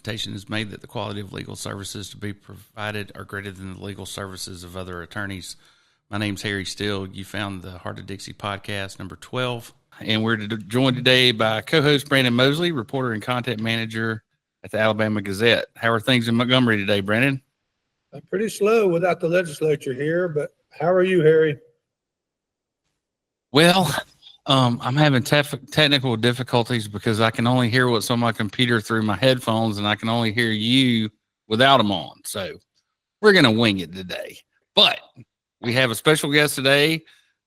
representation is made that the quality of legal services to be provided are greater than the legal services of other attorneys. My name's Harry Steele. You found the Heart of Dixie podcast, number 12. And we're joined today by co-host Brandon Mosley, reporter and content manager at the Alabama Gazette. How are things in Montgomery today, Brandon? Pretty slow without the legislature here, but how are you, Harry? Well, I'm having technical difficulties because I can only hear what's on my computer through my headphones, and I can only hear you without them on. So we're going to wing it today. But we have a special guest today,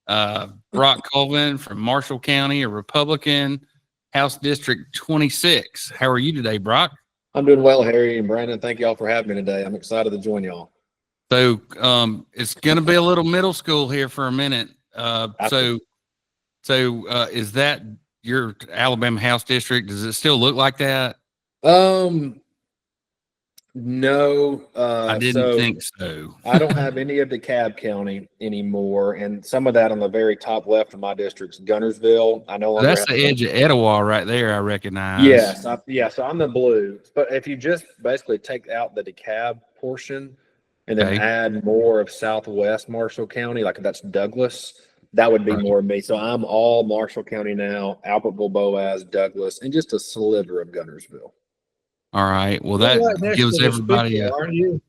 Brock Coven from Marshall County, a Republican, House District 26. How are you today, Brock? I'm doing well, Harry and Brandon. Thank y'all for having me today. I'm excited to join y'all. So it's going to be a little middle school here for a minute. So is that your Alabama House District? Does it still look like that? No. I didn't think so. I don't have any of DeKalb County anymore, and some of that on the very top left of my district's Gunnersville. I know that's the edge of Etowah right there. I recognize. Yes, so I'm the blue. But if you just basically take out the DeKalb portion and then add more of Southwest Marshall County, like that's Douglas, that would be more of me. So I'm all Marshall County now, Albertville, Boaz, Douglas, and just a sliver of Gunnersville. All right. Well, that gives everybody aren't you?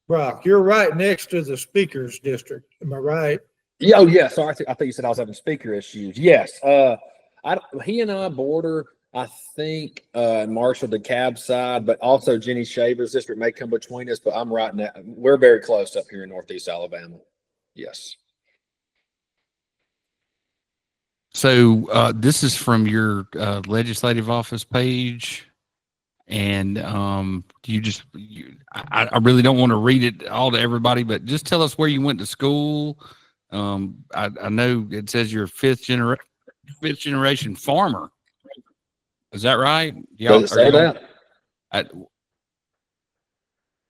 Brock, you're right next to the speaker's district. Am I right? Yeah. Oh, yeah. Sorry. I thought you said I was having speaker issues. Yes. He and I border, I think, Marshall DeKalb side, but also Jenny Shaver's district may come between us, but I'm right now. We're very close up here in Northeast Alabama. Yes. So this is from your legislative office page, and I really don't want to read it all to everybody, but just tell us where you went to school. I know it says you're fifth generation farmer. Is that right? Does it say that?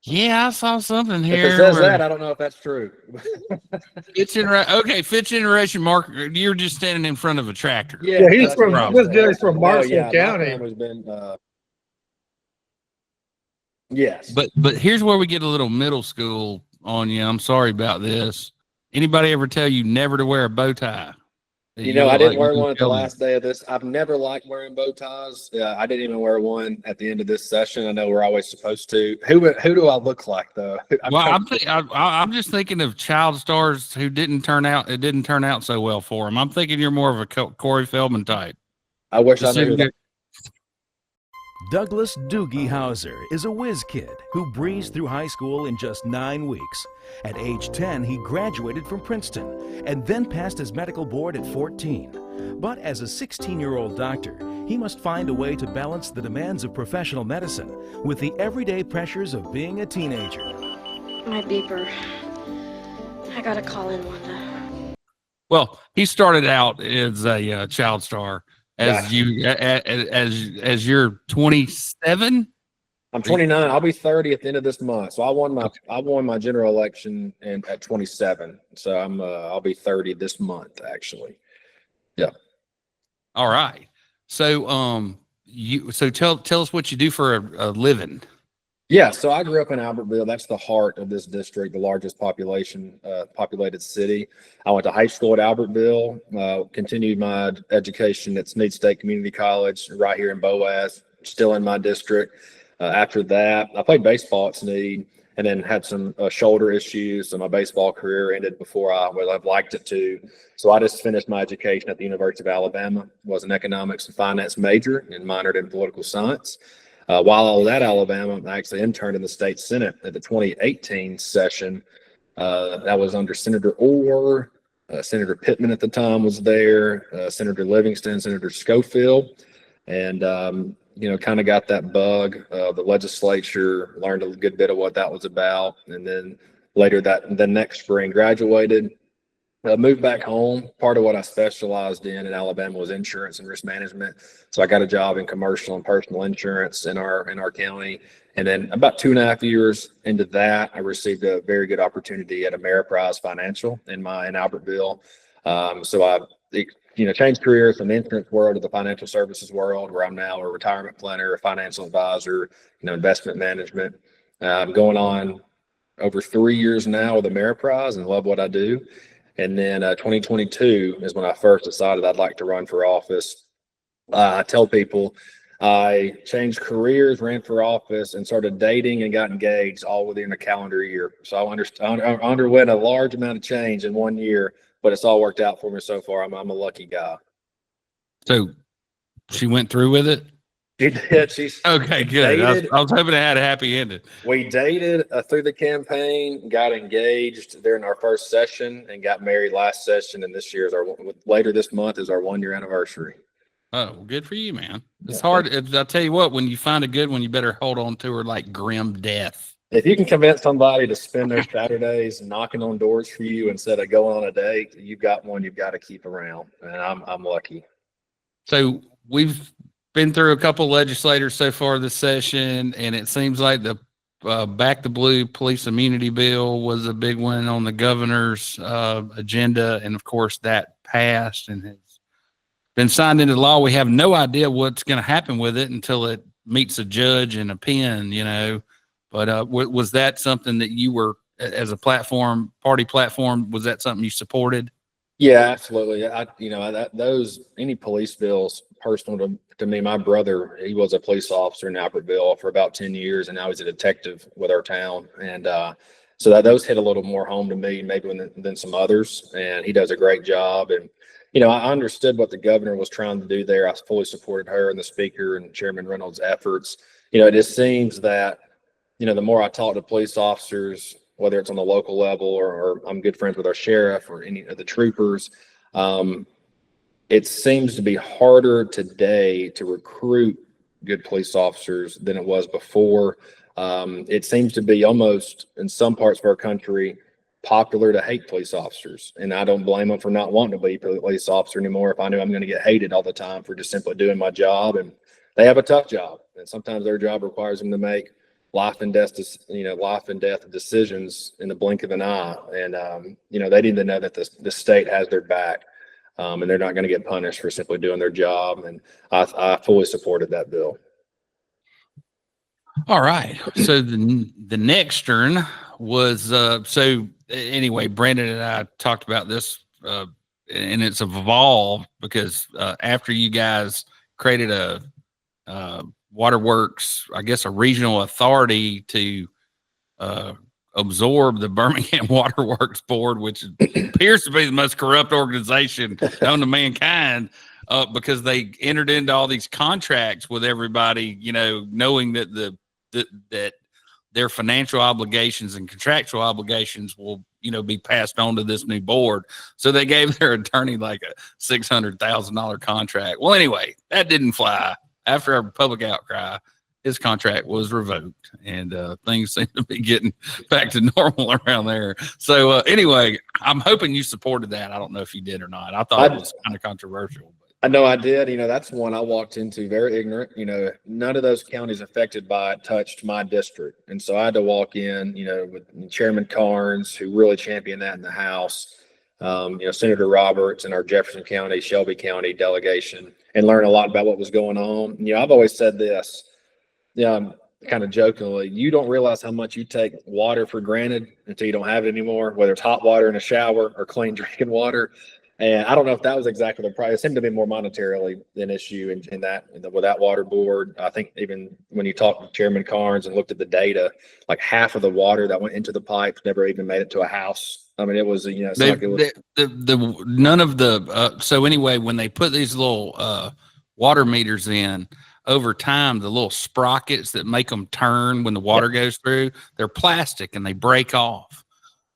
Yeah, I saw something here. If it says that, I don't know if that's true. Fifth generation Mark. You're just standing in front of a tractor. Yeah, he's from Marshall County. Yes. But here's where we get a little middle school on you. I'm sorry about this. Anybody ever tell you never to wear a bow tie? I didn't wear one at the last day of this. I've never liked wearing bow ties. I didn't even wear one at the end of this session. I know we're always supposed to. Who do I look like though? I'm just thinking of child stars who didn't turn out. It didn't turn out so well for them. I'm thinking you're more of a Corey Feldman type. I wish I knew that. Douglas Doogie Hauser is a whiz kid who breezed through high school in just 9 weeks. At age 10, he graduated from Princeton and then passed his medical board at 14. But as a 16-year-old doctor, he must find a way to balance the demands of professional medicine with the everyday pressures of being a teenager. My beeper. I gotta call in Wanda. Well, he started out as a child star. As you're 27. I'm 29. I'll be 30 at the end of this month. So I won my general election at 27. So I'll be 30 this month actually. Yeah. All right. So tell us what you do for a living. Yeah, so I grew up in Albertville. That's the heart of this district, the largest populated city. I went to high school at Albertville, continued my education at Snead State Community College right here in Boaz, still in my district. After that, I played baseball at Snead and then had some shoulder issues. So my baseball career ended before I would have liked it to. So I just finished my education at the University of Alabama, was an economics and finance major and minored in political science. While I was at Alabama, I actually interned in the state Senate at the 2018 session. That was under Senator Orr. Senator Pittman at the time was there, Senator Livingston, Senator Schofield, and kind of got that bug. The legislature, learned a good bit of what that was about, and then later the next spring graduated. Moved back home. Part of what I specialized in Alabama was insurance and risk management. So I got a job in commercial and personal insurance in our county. And then about 2.5 years into that, I received a very good opportunity at Ameriprise Financial in Albertville. So I changed careers from the insurance world to the financial services world, where I'm now a retirement planner, a financial advisor, investment management. I'm going on over 3 years now with Ameriprise and love what I do. And then 2022 is when I first decided I'd like to run for office. I tell people I changed careers, ran for office, and started dating and got engaged all within a calendar year. So I underwent a large amount of change in 1 year, but it's all worked out for me so far. I'm a lucky guy. So she went through with it? She did. She's okay, good. I was hoping it had a happy ending. We dated through the campaign, got engaged during our first session, and got married last session. And this year is later this month is our 1 year anniversary. Oh, well, good for you, man. It's hard. I'll tell you what, when you find a good one, you better hold on to her like grim death. If you can convince somebody to spend their Saturdays knocking on doors for you instead of going on a date, you've got one you've got to keep around. And I'm lucky. So we've been through a couple legislators so far this session, and it seems like the Back the Blue police immunity bill was a big one on the governor's agenda. And of course that passed and has been signed into law. We have no idea what's going to happen with it until it meets a judge and a pen, but was that something that you were, as a party platform, was that something you supported? Yeah, absolutely. Any police bills personal to me. My brother, he was a police officer in Albertville for about 10 years, and now he's a detective with our town. And so that those hit a little more home to me, maybe than some others. And he does a great job. And I understood what the governor was trying to do there. I fully supported her and the speaker and Chairman Reynolds' efforts. It just seems that the more I talk to police officers, whether it's on the local level or I'm good friends with our sheriff or any of the troopers, it seems to be harder today to recruit good police officers than it was before. It seems to be almost, in some parts of our country, popular to hate police officers. And I don't blame them for not wanting to be a police officer anymore if I knew I'm going to get hated all the time for just simply doing my job. And they have a tough job. And sometimes their job requires them to make life and death decisions in the blink of an eye. And, they need to know that the state has their back. And they're not going to get punished for simply doing their job. And I fully supported that bill. All right. So the next turn was, anyway, Brandon and I talked about this, and it's evolved because after you guys created a waterworks, I guess a regional authority to absorb the Birmingham Waterworks Board, which appears to be the most corrupt organization known to mankind, because they entered into all these contracts with everybody, knowing that that their financial obligations and contractual obligations will, be passed on to this new board. So they gave their attorney like a $600,000 contract. Well, anyway, that didn't fly. After a public outcry, his contract was revoked, and things seem to be getting back to normal around there. So anyway, I'm hoping you supported that. I don't know if you did or not. I thought it was kind of controversial. I know I did. That's one I walked into very ignorant. None of those counties affected by it touched my district. And so I had to walk in, with Chairman Carnes, who really championed that in the House, Senator Roberts and our Jefferson County, Shelby County delegation, and learn a lot about what was going on. I've always said this, kind of jokingly, you don't realize how much you take water for granted until you don't have it anymore, whether it's hot water in a shower or clean drinking water. And I don't know if that was exactly the price. It seemed to be more monetarily an issue with that water board. I think even when you talked to Chairman Carnes and looked at the data, like half of the water that went into the pipes never even made it to a house. I mean, it was, none of the, so anyway, when they put these little water meters in, over time, the little sprockets that make them turn when the water goes through, they're plastic and they break off.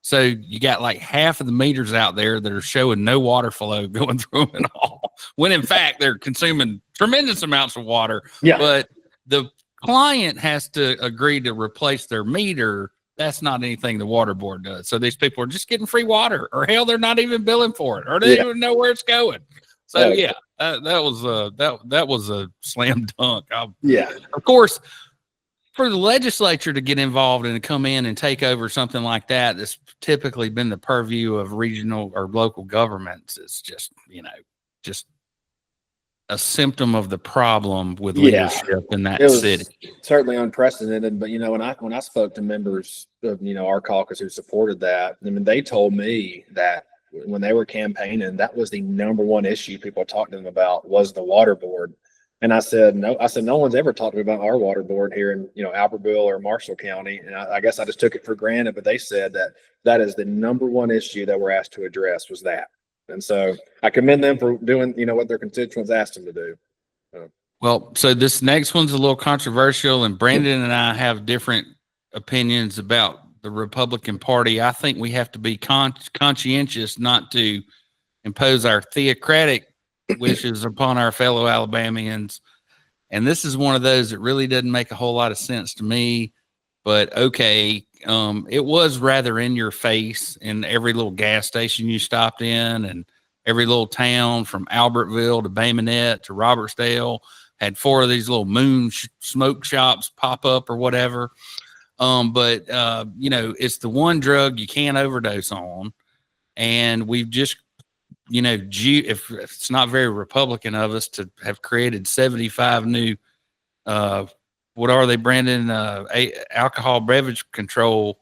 So you got like half of the meters out there that are showing no water flow going through them at all, when in fact they're consuming tremendous amounts of water. Yeah. But the client has to agree to replace their meter. That's not anything the water board does. So these people are just getting free water, or hell, they're not even billing for it, or they don't even know where it's going. So that was a slam dunk. Of course, for the legislature to get involved and to come in and take over something like that, that's typically been the purview of regional or local governments. It's just, just a symptom of the problem with Yeah. leadership in that It was city. certainly unprecedented, but when I spoke to members of our caucus who supported that, I mean, they told me that when they were campaigning, that was the number one issue people talked to them about was the water board. And I said, no, no one's ever talked to me about our water board here in Albertville or Marshall County. And I guess I just took it for granted, but they said that is the number one issue that we're asked to address was that. And so I commend them for doing what their constituents asked them to do. Well, so this next one's a little controversial, and Brandon and I have different opinions about the Republican Party. I think we have to be conscientious not to impose our theocratic wishes upon our fellow Alabamians. And this is one of those that really doesn't make a whole lot of sense to me, but okay. It was rather in your face in every little gas station you stopped in, and every little town from Albertville to Bay Minette to Robertsdale had 4 of these little moon smoke shops pop up or whatever. But it's the one drug you can't overdose on. And we've just, if it's not very Republican of us to have created 75 new, what are they, Brandon? Alcohol beverage control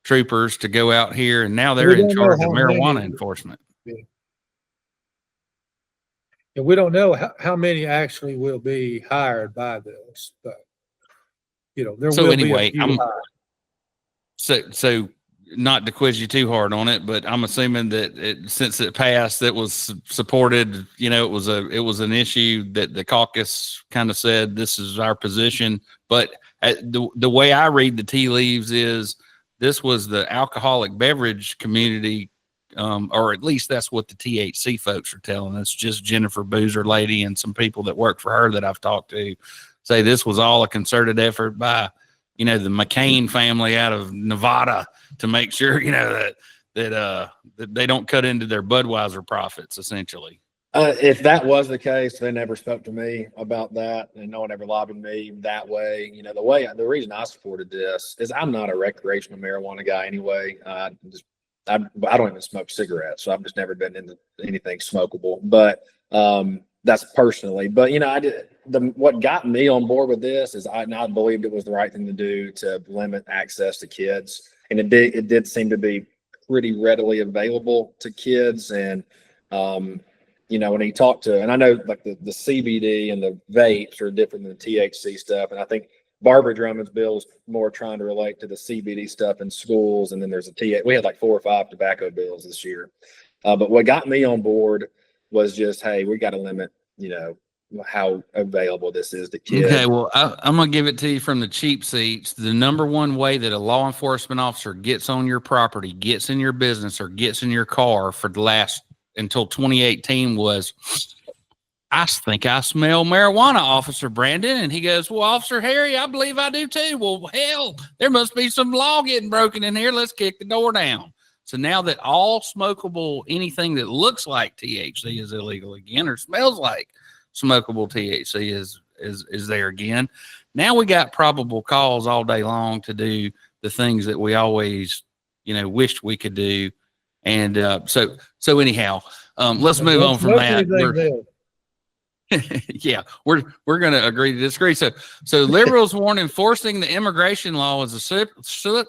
troopers to go out here. And now they're in charge of marijuana enforcement. And we don't know how many actually will be hired by this, but there will be a few hired. So not to quiz you too hard on it, but I'm assuming that since it passed, that was supported. It was an issue that the caucus kind of said this is our position. But the way I read the tea leaves is this was the alcoholic beverage community, or at least that's what the THC folks are telling us. Just Jennifer Boozer lady and some people that work for her that I've talked to say this was all a concerted effort by the McCain family out of Nevada to make sure, that they don't cut into their Budweiser profits, essentially. If that was the case, they never spoke to me about that, and no one ever lobbied me that way. The reason I supported this is I'm not a recreational marijuana guy anyway. I don't even smoke cigarettes, so I've just never been into anything smokable. But that's personally. But what got me on board with this is I believed it was the right thing to do to limit access to kids, and it did seem to be pretty readily available to kids. And when he talked to, and I know like the CBD and the vapes are different than the THC stuff, and I think Barbara Drummond's bill is more trying to relate to the CBD stuff in schools, and then there's we had like 4 or 5 tobacco bills this year. But what got me on board was just, hey, we got to limit, how available this is to kids. Okay, well, I'm going to give it to you from the cheap seats. The number one way that a law enforcement officer gets on your property, gets in your business, or gets in your car for the last until 2018 was, I think I smell marijuana, Officer Brandon. And he goes, well, Officer Harry, I believe I do too. Well, hell, there must be some law getting broken in here. Let's kick the door down. So now that all smokable, anything that looks like THC is illegal again, or smells like smokable THC is there again. Now we got probable cause all day long to do the things that we always, wished we could do. And so anyhow, let's move on from that. Yeah, we're going to agree to disagree. So liberals warn enforcing the immigration law is a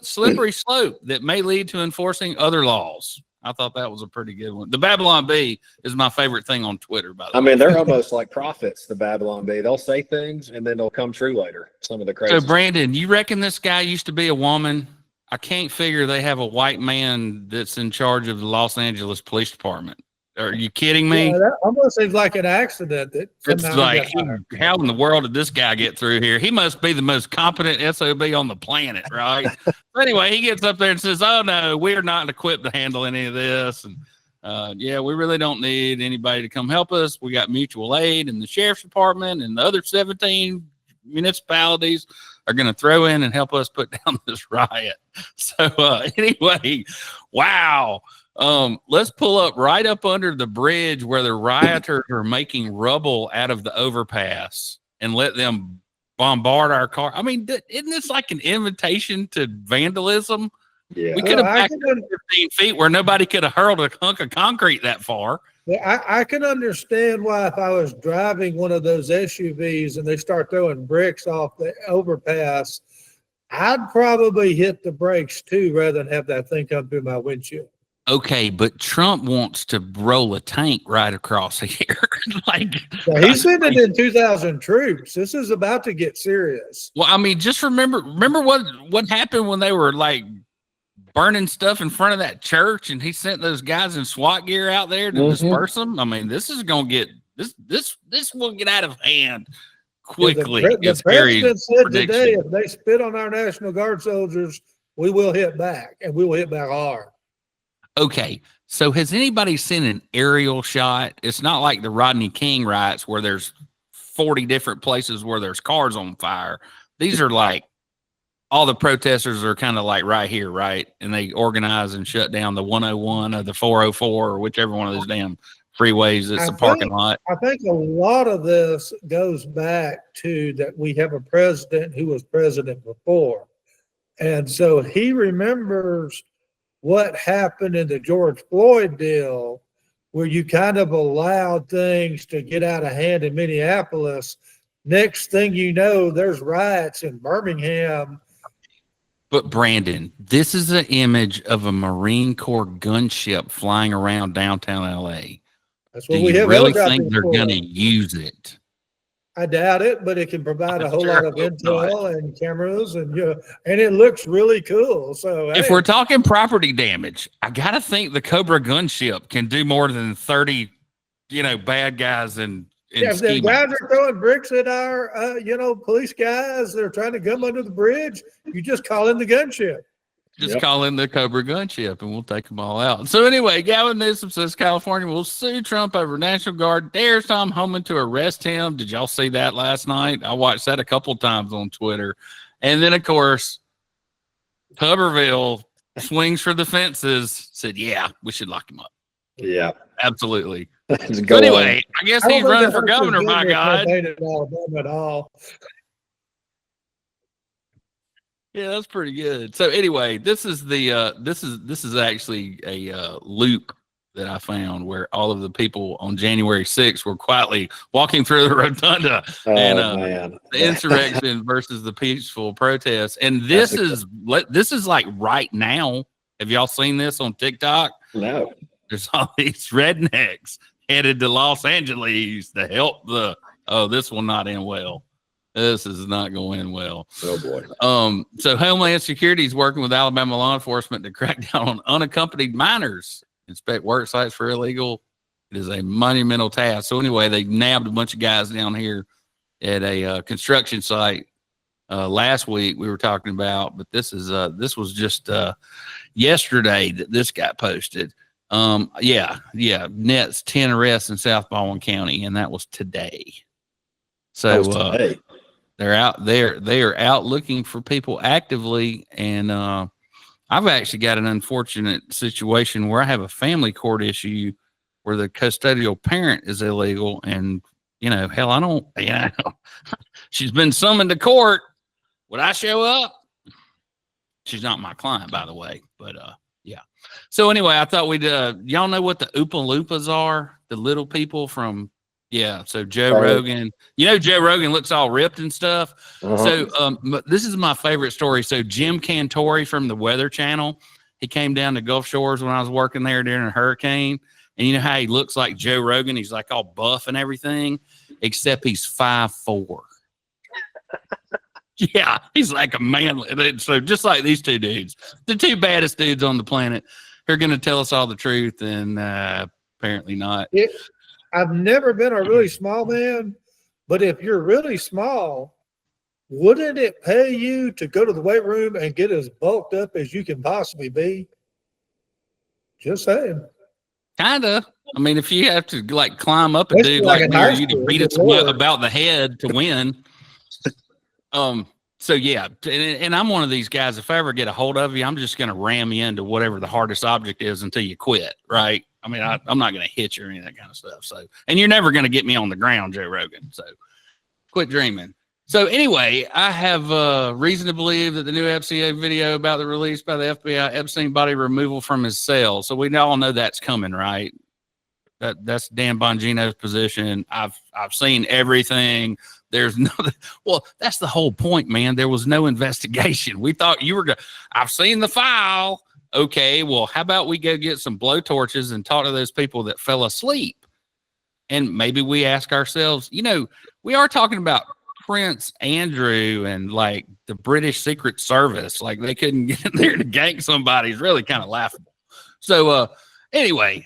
slippery slope that may lead to enforcing other laws. I thought that was a pretty good one. The Babylon Bee is my favorite thing on Twitter, by the way. I mean, they're almost like prophets, the Babylon Bee. They'll say things and then they'll come true later. Some of the crazy. So Brandon, you reckon this guy used to be a woman? I can't figure they have a white man that's in charge of the Los Angeles Police Department. Are you kidding me? Yeah, that almost seems like an accident. It's like, how in the world did this guy get through here? He must be the most competent SOB on the planet, right? But anyway, he gets up there and says, oh, no, we're not equipped to handle any of this. And we really don't need anybody to come help us. We got mutual aid, and the sheriff's department and the other 17 municipalities are going to throw in and help us put down this riot. So anyway, wow. Let's pull up right up under the bridge where the rioters are making rubble out of the overpass and let them bombard our car. I mean, isn't this like an invitation to vandalism? Yeah. We could have backed up 15 feet where nobody could have hurled a hunk of concrete that far. I can understand why if I was driving one of those SUVs and they start throwing bricks off the overpass, I'd probably hit the brakes too, rather than have that thing come through my windshield. Okay, but Trump wants to roll a tank right across here. He's sending in 2,000 troops. This is about to get serious. Well, I mean, just remember what happened when they were like burning stuff in front of that church, and he sent those guys in SWAT gear out there to disperse them. I mean, this is going to get this will get out of hand quickly. The president said today, if they spit on our National Guard soldiers, we will hit back, and we will hit back hard. Okay, so has anybody seen an aerial shot? It's not like the Rodney King riots where there's 40 different places where there's cars on fire. These are like all the protesters are kind of like right here, right? And they organize and shut down the 101 or the 404 or whichever one of those damn freeways that's a parking lot. I think a lot of this goes back to that we have a president who was president before. And so he remembers what happened in the George Floyd deal, where you kind of allowed things to get out of hand in Minneapolis. Next thing you know, there's riots in Birmingham. But Brandon, this is an image of a Marine Corps gunship flying around downtown LA. That's what Do we you have really think they're going to use it? I doubt it, but it can provide a whole lot of intel and cameras, and and it looks really cool. So if we're talking property damage, I gotta think the Cobra gunship can do more than 30, bad guys and if the guys are throwing bricks at our police guys, they're trying to come under the bridge, you just call in the gunship. Call in the Cobra gunship and we'll take them all out. So anyway, Gavin Newsom says California will sue Trump over National Guard dares Tom Homan to arrest him. Did y'all see that last night? I watched that a couple times on Twitter. And then, of course, Tuberville swings for the fences, said, yeah, we should lock him up. Yeah. Absolutely. So anyway, I guess he's running for governor, by God. At all. Yeah, that's pretty good. So anyway, this is the this is actually a loop that I found where all of the people on January 6th were quietly walking through the rotunda and the insurrection versus the peaceful protests. And this is like right now. Have y'all seen this on TikTok? No. There's all these rednecks headed to Los Angeles to help this will not end well. This is not going well. Oh boy. So Homeland Security is working with Alabama law enforcement to crack down on unaccompanied minors, inspect work sites for illegal. It is a monumental task. So anyway, they nabbed a bunch of guys down here at a construction site last week we were talking about, but this was just yesterday that this got posted. Nets 10 arrests in South Baldwin County, and that was today. So they're out there. They are out looking for people actively. And I've actually got an unfortunate situation where I have a family court issue where the custodial parent is illegal. And, she's been summoned to court. Would I show up? She's not my client, by the way. But, yeah. So anyway, I thought we'd, y'all know what the Oompa Loompas are? The little people from, so Joe Rogan, Joe Rogan looks all ripped and stuff. So this is my favorite story. So Jim Cantori from the Weather Channel, he came down to Gulf Shores when I was working there during a hurricane. And you know how he looks like Joe Rogan? He's like all buff and everything, except he's 5'4". Yeah, he's like a man. So just like these two dudes, the two baddest dudes on the planet, are going to tell us all the truth, and apparently not. I've never been a really small man, but if you're really small, wouldn't it pay you to go to the weight room and get as bulked up as you can possibly be? Just saying. Kinda. I mean, if you have to like climb up a dude like me, you to beat it about the head to win. So yeah, and I'm one of these guys. If I ever get a hold of you, I'm just going to ram you into whatever the hardest object is until you quit, right? I mean, I'm not going to hit you or any of that kind of stuff. So, and you're never going to get me on the ground, Joe Rogan. So, quit dreaming. So anyway, I have reason to believe that the new FCA video about the release by the FBI Epstein body removal from his cell. So we all know that's coming, right? That's Dan Bongino's position. I've seen everything. There's no, well, that's the whole point, man. There was no investigation. We thought you were going, I've seen the file. Okay, well, how about we go get some blowtorches and talk to those people that fell asleep? And maybe we ask ourselves, you know, we are talking about Prince Andrew and like the British Secret Service. Like they couldn't get in there to gank somebody. It's really kind of laughable. So anyway,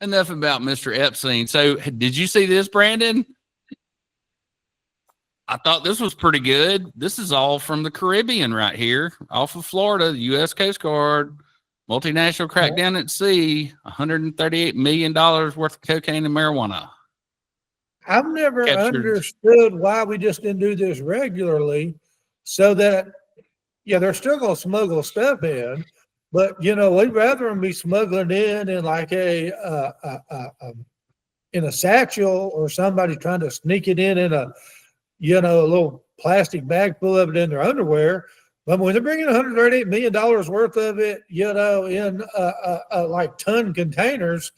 enough about Mr. Epstein. So did you see this, Brandon? I thought this was pretty good. This is all from the Caribbean right here, off of Florida, the U.S. Coast Guard, multinational crackdown at sea, $138 million worth of cocaine and marijuana. I've never Captured. understood why we just didn't do this regularly so that, yeah, they're still going to smuggle stuff in, but, you know, we'd rather them be smuggling in like in a satchel or somebody trying to sneak it in a, you know, a little plastic bag full of it in their underwear. But when they're bringing $138 million worth of it, you know, in like ton containers,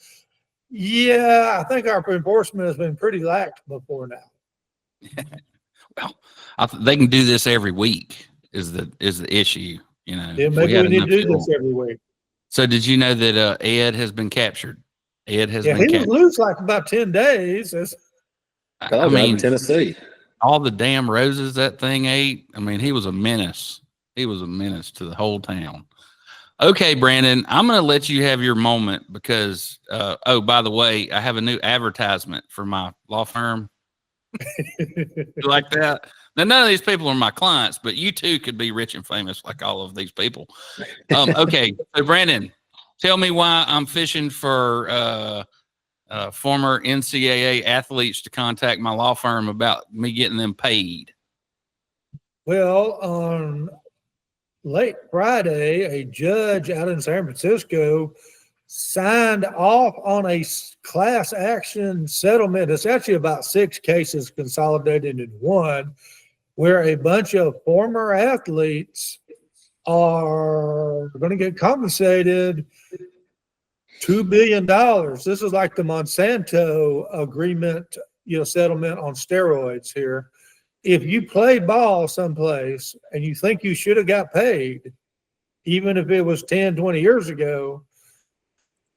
yeah, I think our enforcement has been pretty lax before now. Well, they can do this every week is the issue, you know. Yeah, maybe we need to do this every week. So did you know that Ed has been captured? Ed has been he captured. was loose like about 10 days. I mean, Tennessee. All the damn roses that thing ate. I mean, he was a menace. He was a menace to the whole town. Okay, Brandon, I'm going to let you have your moment because, oh, by the way, I have a new advertisement for my law firm. You like that? Now, none of these people are my clients, but you too could be rich and famous like all of these people. Okay, so Brandon, tell me why I'm fishing for former NCAA athletes to contact my law firm about me getting them paid. Well, on late Friday, a judge out in San Francisco signed off on a class action settlement. It's actually about 6 cases consolidated in one, where a bunch of former athletes are going to get compensated $2 billion. This is like the Monsanto agreement, you know, settlement on steroids here. If you played ball someplace and you think you should have got paid, even if it was 10, 20 years ago,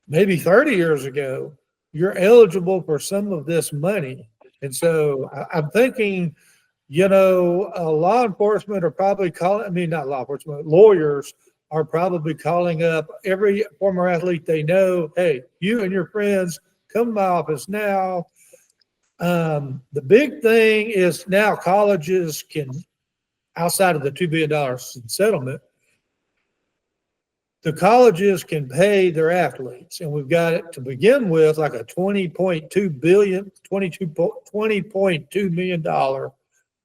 maybe 30 years ago, you're eligible for some of this money. And so I'm thinking, you know, law enforcement are probably not law enforcement, lawyers are probably calling up every former athlete they know. Hey, you and your friends, come to my office now. The big thing is now colleges can, outside of the $2 billion in settlement, the colleges can pay their athletes. And we've got it to begin with like a $20.2 million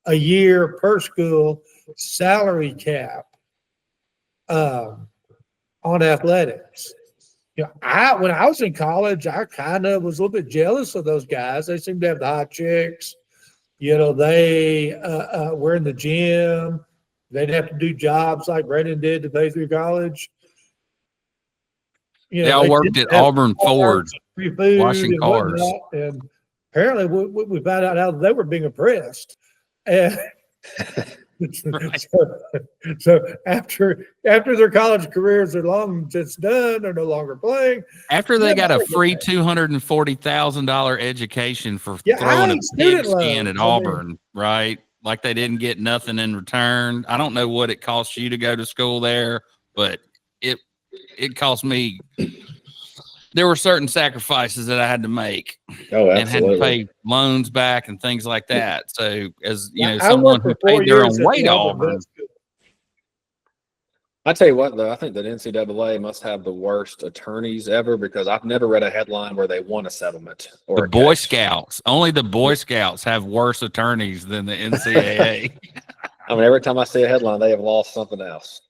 a year per school salary cap on athletics. You know, when I was in college, I kind of was a little bit jealous of those guys. They seemed to have the hot chicks. You know, they were in the gym. They'd have to do jobs like Brandon did to pay through college. You know, they all worked at Auburn Ford, washing cars. And apparently we found out how they were being oppressed. And so after their college careers are long since done, they're no longer playing. After they got a free $240,000 education for throwing a pigskin at Auburn, right? Like they didn't get nothing in return. I don't know what it costs you to go to school there, but it cost me. There were certain sacrifices that I had to make and had to pay loans back and things like that. So as you know, someone who paid their own way to Auburn. I tell you what, though, I think that NCAA must have the worst attorneys ever because I've never read a headline where they won a settlement. Or the Boy Scouts, only the Boy Scouts have worse attorneys than the NCAA. I mean, every time I see a headline, they have lost something else.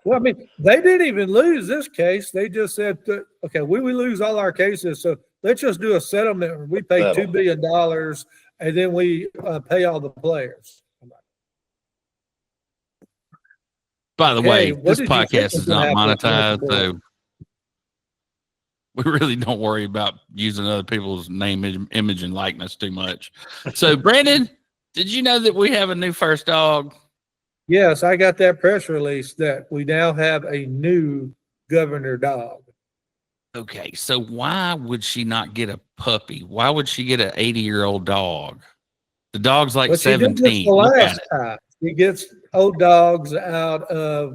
Well, I mean, they didn't even lose this case. They just said, okay, we lose all our cases, so let's just do a settlement where we pay $2 billion and then we pay all the players. By the way, this podcast is not monetized, so We really don't worry about using other people's name, image, and likeness too much. So, Brandon, did you know that we have a new first dog? Yes, I got that press release that we now have a new governor dog. Okay, so why would she not get a puppy? Why would she get an 80-year-old dog? The dog's like But she did this 17. the Look at last it. time. She gets old dogs out of,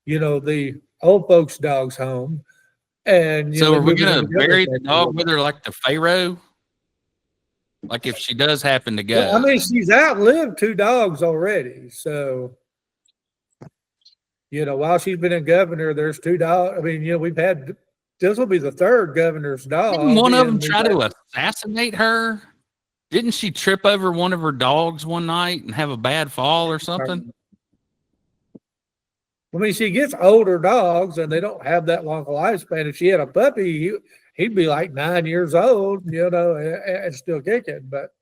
the old folks' dogs home. And, So they are we move it going into to the other bury the section. dog with her like the Pharaoh? Like if she does happen to Well, I go. mean, she's outlived 2 dogs already. So, while she's been in governor, there's 2 dogs. I mean, this will be the 3rd governor's dog. Didn't one of them and we've try had- to assassinate her? Didn't she trip over one of her dogs one night and have a bad fall or something? I mean, she gets older dogs and they don't have that long a lifespan. If she had a puppy, he'd be like 9 years old, and still kicking. But,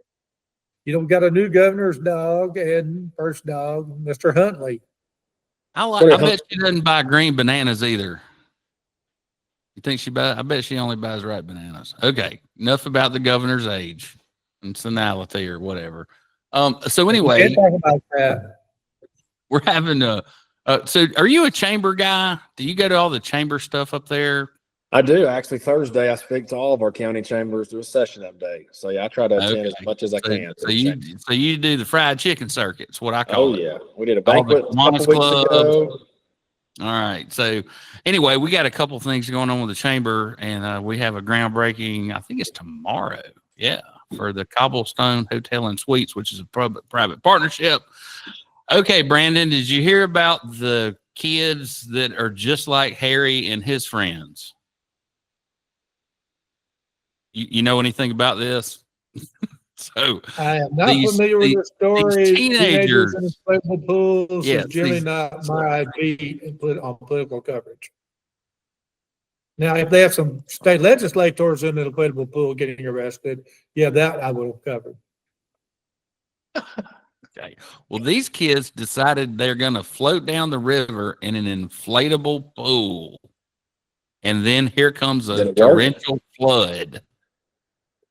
we got a new governor's dog and first dog, Mr. Huntley. I bet she doesn't buy green bananas either. You think she buys? I bet she only buys ripe bananas. Okay, enough about the governor's age and senility or whatever. So anyway, We can't talk about that. we're having a. So are you a chamber guy? Do you go to all the chamber stuff up there? I do. Actually, Thursday, I speak to all of our county chambers, do a session update. So, yeah, I try to attend as much as I can. So you do the fried chicken circuit. It's what I call it. Oh, yeah. We did a All the banquet a couple Kiwanis weeks Club. ago. All right. So anyway, we got a couple things going on with the chamber, and we have a groundbreaking. I think it's tomorrow. Yeah, for the Cobblestone Hotel and Suites, which is a private partnership. Okay, Brandon, did you hear about the kids that are just like Harry and his friends? You know anything about this? So I am not familiar with the story. these teenagers in inflatable pools Yes, is generally these- not my beat on political coverage. Now, if they have some state legislators in the inflatable pool getting arrested, yeah, that I would have covered. Okay. Well, these kids decided they're going to float down the river in an inflatable pool. And then here comes Did a it work? torrential flood.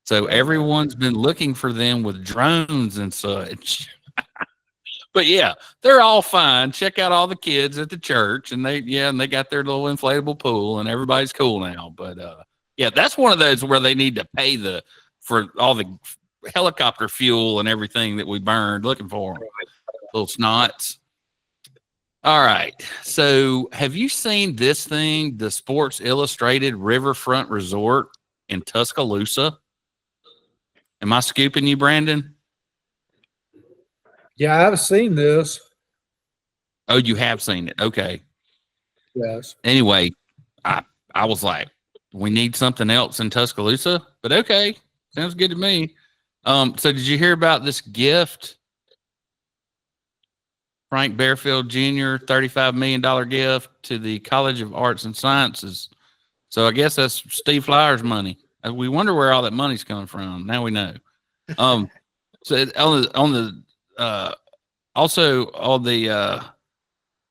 So everyone's been looking for them with drones and such. But yeah, they're all fine. Check out all the kids at the church, and they got their little inflatable pool, and everybody's cool now. But yeah, that's one of those where they need to pay for all the helicopter fuel and everything that we burned looking for them. Little snots. All right. So have you seen this thing, the Sports Illustrated Riverfront Resort in Tuscaloosa? Am I scooping you, Brandon? Yeah, I've seen this. Oh, you have seen it. Okay. Yes. Anyway, I was like, we need something else in Tuscaloosa, but okay. Sounds good to me. So did you hear about this gift? Frank Bearfield Jr., $35 million gift to the College of Arts and Sciences. So I guess that's Steve Flowers' money. We wonder where all that money's coming from. Now we know. So also on the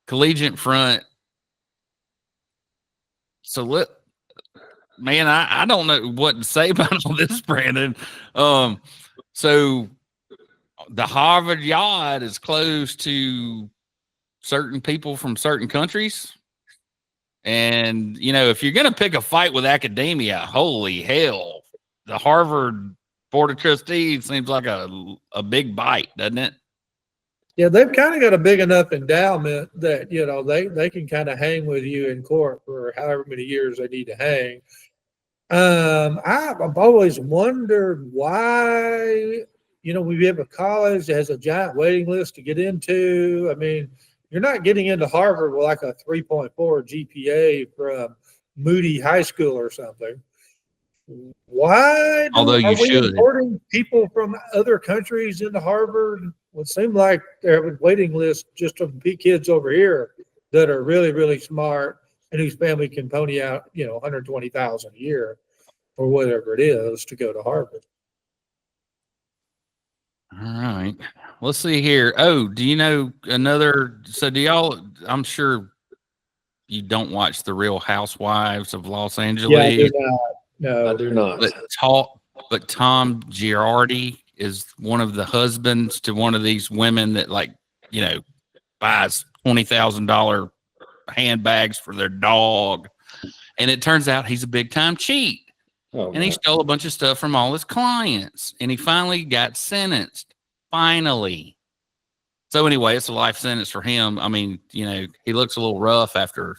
collegiate front. So I don't know what to say about all this, Brandon. So the Harvard Yard is closed to certain people from certain countries. And, if you're going to pick a fight with academia, holy hell, the Harvard Board of Trustees seems like a big bite, doesn't it? Yeah, they've kind of got a big enough endowment that, they can kind of hang with you in court for however many years they need to hang. I've always wondered why, we have a college that has a giant waiting list to get into. I mean, you're not getting into Harvard with like a 3.4 GPA from Moody High School or something. Why Although you are we should. importing people from other countries into Harvard? It would seem like there are waiting lists just of kids over here that are really, really smart and whose family can pony out, $120,000 a year or whatever it is to go to Harvard. All right. Let's see here. Oh, do you know another? So do y'all, I'm sure you don't watch The Real Housewives of Los Angeles. Yeah, I do not. No, I do not. But Tom Girardi is one of the husbands to one of these women that, like, you know, buys $20,000 handbags for their dog. And it turns out he's a big time cheat. Oh, And he stole a bunch of stuff from all his clients. And he finally got sentenced. Finally. So anyway, it's a life sentence for him. I mean, you know, he looks a little rough after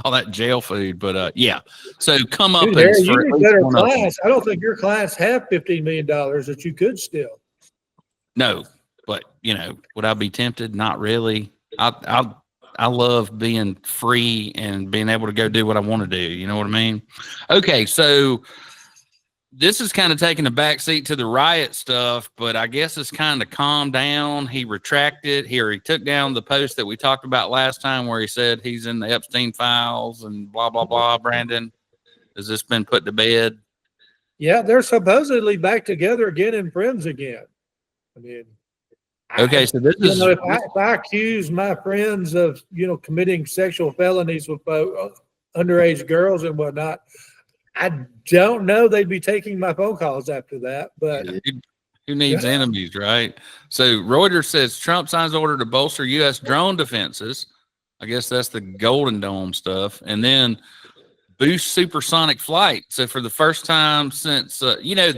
all that jail food, but yeah. So come up. Dude, Harry, you need better clients. I don't think your clients have $15 million that you could steal. No, but you know, would I be tempted? Not really. I love being free and being able to go do what I want to do. You know what I mean? Okay, so this is kind of taking a backseat to the riot stuff, but I guess it's kind of calmed down. He retracted here. He took down the post that we talked about last time where he said he's in the Epstein files and blah, blah, blah. Brandon, has this been put to bed? Yeah, they're supposedly back together again and friends again. I mean, okay, so this is, if I accuse my friends of, you know, committing sexual felonies with underage girls and whatnot, I don't know they'd be taking my phone calls after that, but who needs enemies, right? So Reuters says Trump signs order to bolster U.S. drone defenses. I guess that's the Golden Dome stuff. And then boost supersonic flight. So for the first time since, you know,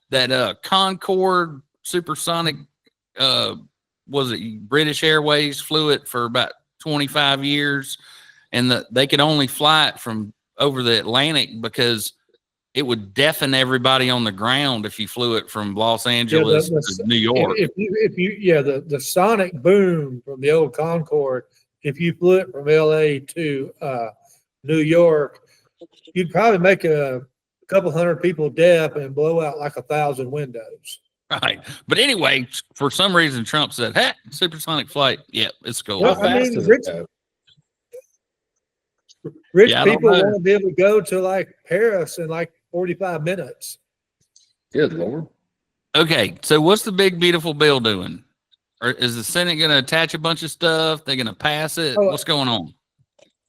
that Concorde supersonic, was it British Airways flew it for about 25 years, and they could only fly it from over the Atlantic because it would deafen everybody on the ground if you flew it from Los Angeles to New York. The sonic boom from the old Concorde, if you flew it from LA to New York, you'd probably make a couple hundred people deaf and blow out like 1,000 windows. Right. But anyway, for some reason, Trump said, hey, supersonic flight. Yeah, it's cool. Well, I mean, rich people want to be able to go to like Paris in like 45 minutes. Good Lord. Okay. So what's the big, beautiful bill doing? Or is the Senate going to attach a bunch of stuff? They're going to pass it? What's going on?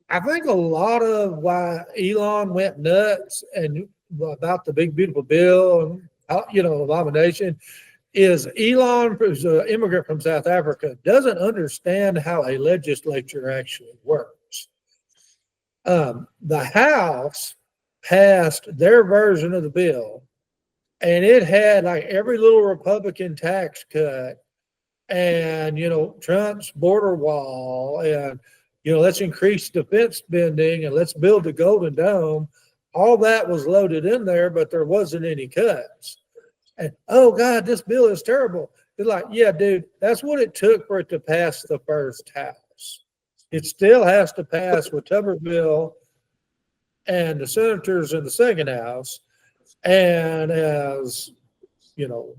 I think a lot of why Elon went nuts and about the big, beautiful bill, you know, abomination, is Elon, who's an immigrant from South Africa, doesn't understand how a legislature actually works. The House passed their version of the bill, and it had like every little Republican tax cut and, you know, Trump's border wall and, you know, let's increase defense spending and let's build the Golden Dome. All that was loaded in there, but there wasn't any cuts. And, oh, God, this bill is terrible. It's like, yeah, dude, that's what it took for it to pass the first house. It still has to pass with Tuberville and the senators in the second house. And as, you know,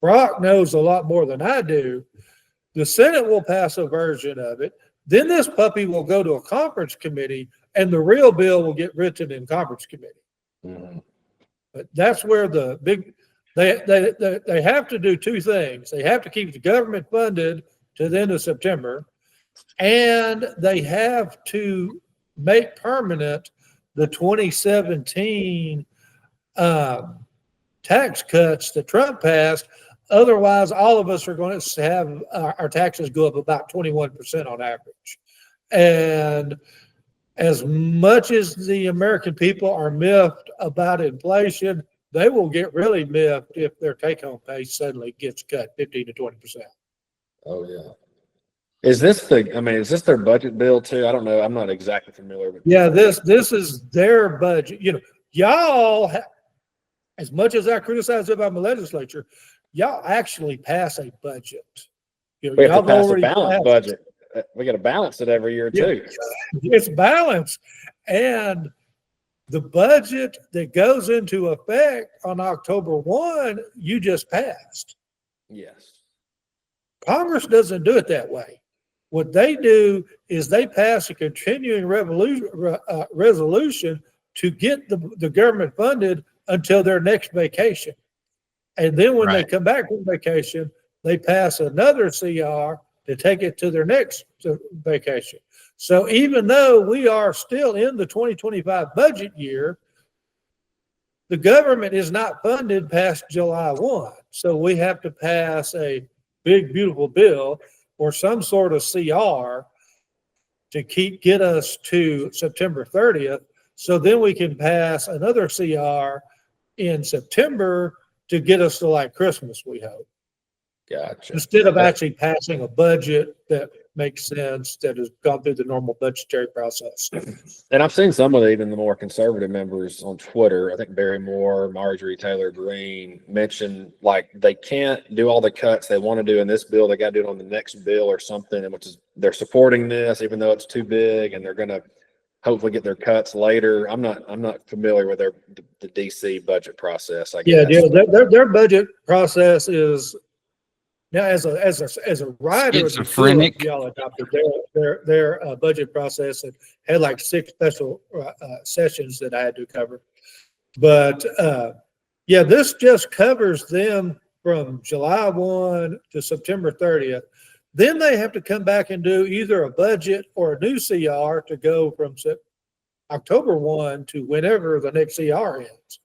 Brock knows a lot more than I do, the Senate will pass a version of it. Then this puppy will go to a conference committee, and the real bill will get written in conference committee. Mm-hmm. But that's where the big they have to do two things. They have to keep the government funded to the end of September, and they have to make permanent the 2017 tax cuts that Trump passed. Otherwise, all of us are going to have our taxes go up about 21% on average. And as much as the American people are miffed about inflation, they will get really miffed if their take-home pay suddenly gets cut 15 to 20%. Oh, yeah. Is this their budget bill too? I don't know. I'm not exactly familiar with. Yeah, this is their budget. You know, y'all, as much as I criticize about the legislature, y'all actually pass a budget. You know, we have to pass a balanced budget. We got to balance it every year too. It's balanced. And the budget that goes into effect on October 1, you just passed. Yes. Congress doesn't do it that way. What they do is they pass a continuing resolution to get the government funded until their next vacation. And then when they come back from vacation, they pass another CR to take it to their next vacation. So even though we are still in the 2025 budget year, the government is not funded past July 1. So we have to pass a big, beautiful bill or some sort of CR to get us to September 30th. So then we can pass another CR in September to get us to like Christmas, we hope. Gotcha. Instead of actually passing a budget that makes sense, that has gone through the normal budgetary process. And I've seen some of even the more conservative members on Twitter. I think Barry Moore, Marjorie Taylor Greene mentioned like they can't do all the cuts they want to do in this bill. They got to do it on the next bill or something, and which is they're supporting this even though it's too big, and they're going to hopefully get their cuts later. I'm not familiar with the DC budget process. I guess. Yeah, their budget process is. Now, as a writer, schizophrenic. Y'all adopted their budget process and had like 6 special sessions that I had to cover. But yeah, this just covers them from July 1 to September 30th. Then they have to come back and do either a budget or a new CR to go from October 1 to whenever the next CR ends.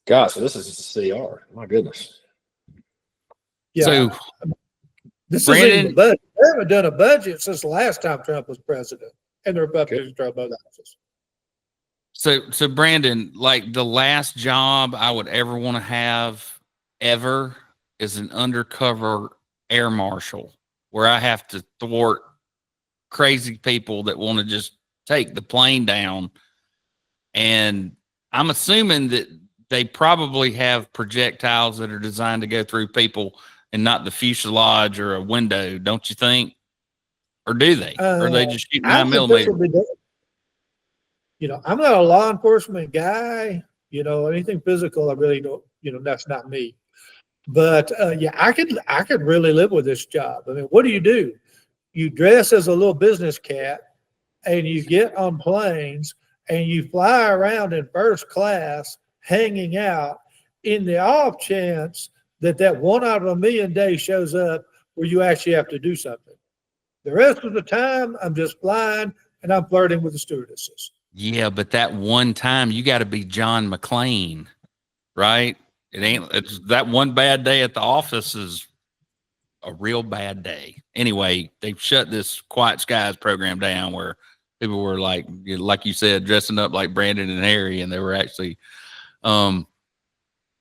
Gosh, so this is a CR. My goodness. Yeah. So, This Brandon, isn't the budget. They haven't done a budget since the last time Trump was president, and they're about to control both houses. So Brandon, like the last job I would ever want to have ever is an undercover air marshal, where I have to thwart crazy people that want to just take the plane down. And I'm assuming that they probably have projectiles that are designed to go through people and not the fuselage or a window, don't you think? Or do they? Or they just shoot 9mm? You know, I'm not a law enforcement guy. You know, anything physical, I really don't. You know, that's not me. But yeah, I could really live with this job. I mean, what do? You dress as a little business cat, and you get on planes, and you fly around in first class, hanging out in the off chance that 1 out of a million days shows up where you actually have to do something. The rest of the time, I'm just flying and I'm flirting with the stewardesses. Yeah, but that one time you got to be John McClane, right? It's that one bad day at the office is a real bad day. Anyway, they've shut this Quiet Skies program down where people were like you said, dressing up like Brandon and Harry, and they were actually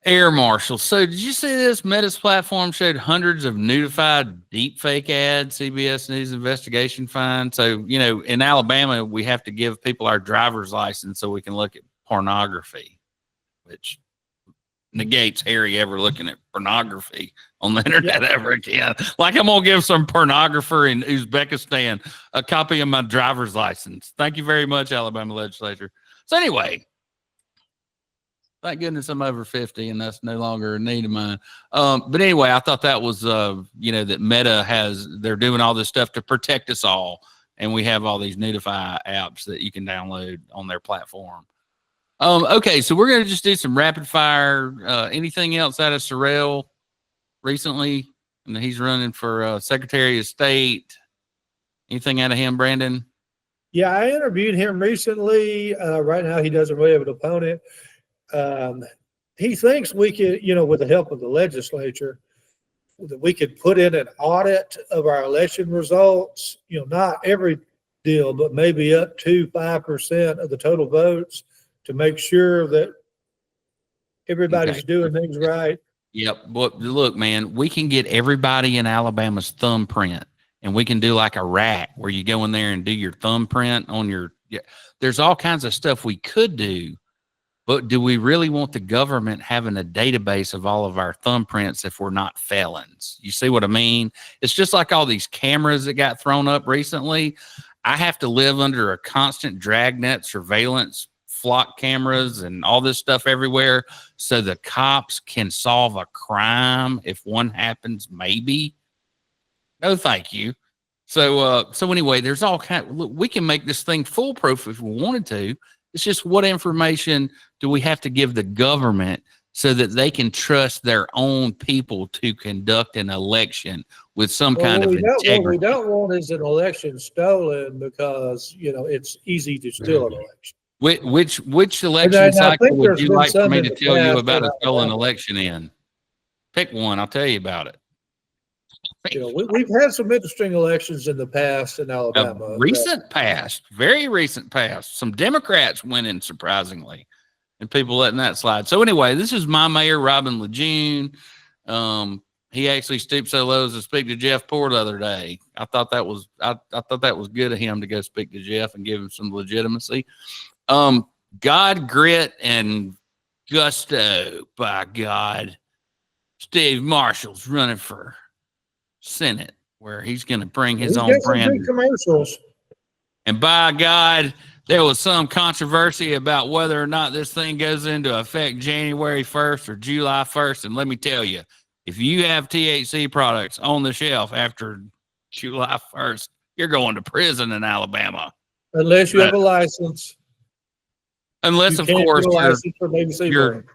air marshals. So did you see this? Meta's platform showed hundreds of notified deepfake ads, CBS News investigation find. So, you know, in Alabama, we have to give people our driver's license so we can look at pornography, which negates Harry ever looking at pornography on the internet ever again. Like I'm going to give some pornographer in Uzbekistan a copy of my driver's license. Thank you very much, Alabama Legislature. So anyway, thank goodness I'm over 50 and that's no longer a need of mine. But anyway, I thought that was, you know, that Meta they're doing all this stuff to protect us all. And we have all these Notify apps that you can download on their platform. Okay, so we're going to just do some rapid fire. Anything else out of Sorrell recently? And he's running for Secretary of State. Anything out of him, Brandon? Yeah, I interviewed him recently. Right now, he doesn't really have an opponent. He thinks we could, you know, with the help of the legislature, that we could put in an audit of our election results, you know, not every deal, but maybe up to 5% of the total votes to make sure that everybody's doing things right. Yep. But look, man, we can get everybody in Alabama's thumbprint, and we can do like a rat where you go in there and do your thumbprint on your, there's all kinds of stuff we could do. But do we really want the government having a database of all of our thumbprints if we're not felons? You see what I mean? It's just like all these cameras that got thrown up recently. I have to live under a constant dragnet surveillance, flock cameras, and all this stuff everywhere so the cops can solve a crime if one happens, maybe. No, thank you. So anyway, there's all look, we can make this thing foolproof if we wanted to. It's just what information do we have to give the government so that they can trust their own people to conduct an election with some Well, kind of what we integrity. don't want is an election stolen because, it's easy to steal an election. Which And election I cycle think would there's you been like for some me in to the tell you past about a in stolen Alabama. election in? Pick one. I'll tell you about it. We've had some interesting elections in the past in A Alabama. recent past, very recent past, some Democrats winning surprisingly, and people letting that slide. So anyway, this is my mayor, Robin Lejeune. He actually stooped so low as to speak to Jeff Poor the other day. I thought that was good of him to go speak to Jeff and give him some legitimacy. God, grit, and gusto. By God, Steve Marshall's running for Senate, where he's going to bring his He's own got some brand. good commercials. And by God, there was some controversy about whether or not this thing goes into effect January 1st or July 1st. And let me tell you, if you have THC products on the shelf after July 1st, you're going to prison in Alabama. Unless you have a license. Unless, You of can't course, get a license for BBC you're brand.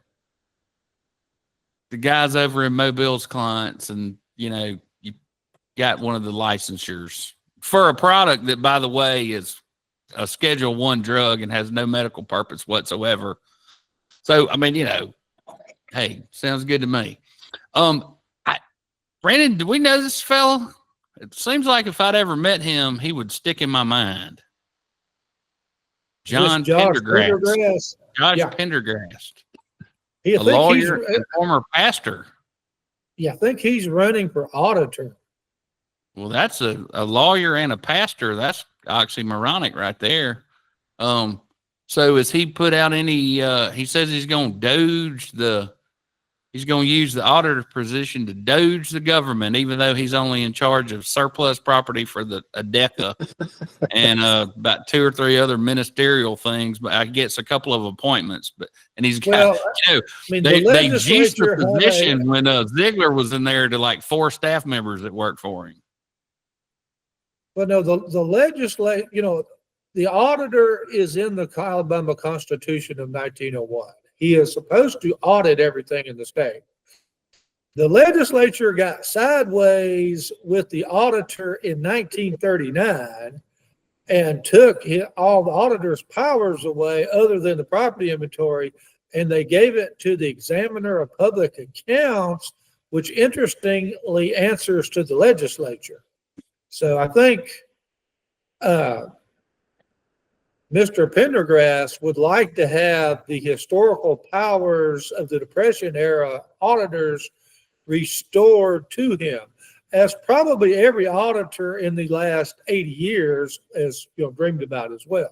the guys over in Mobile's clients and, you got one of the licensures for a product that, by the way, is a Schedule I drug and has no medical purpose whatsoever. So, I mean, hey, sounds good to me. Brandon, do we know this fella? It seems like if I'd ever met him, he would stick in my mind. John Pendergrass. Josh Yeah. Pendergrass, I a think lawyer and former pastor. I think he's running for auditor. Well, that's a lawyer and a pastor. That's oxymoronic right there. So has he put out any, he says he's going to he's going to use the auditor position to doge the government, even though he's only in charge of surplus property for the ADECA and about 2 or 3 other ministerial things. But I guess a couple of appointments. And he's got, they juiced the position when Ziegler was in there to like 4 staff members that worked for him. But no, the legislature, the auditor is in the Alabama Constitution of 1901. He is supposed to audit everything in the state. The legislature got sideways with the auditor in 1939 and took all the auditor's powers away other than the property inventory, and they gave it to the examiner of public accounts, which interestingly answers to the legislature. So I think Mr. Pendergrass would like to have the historical powers of the Depression era auditors restored to him, as probably every auditor in the last 80 years has dreamed about as well.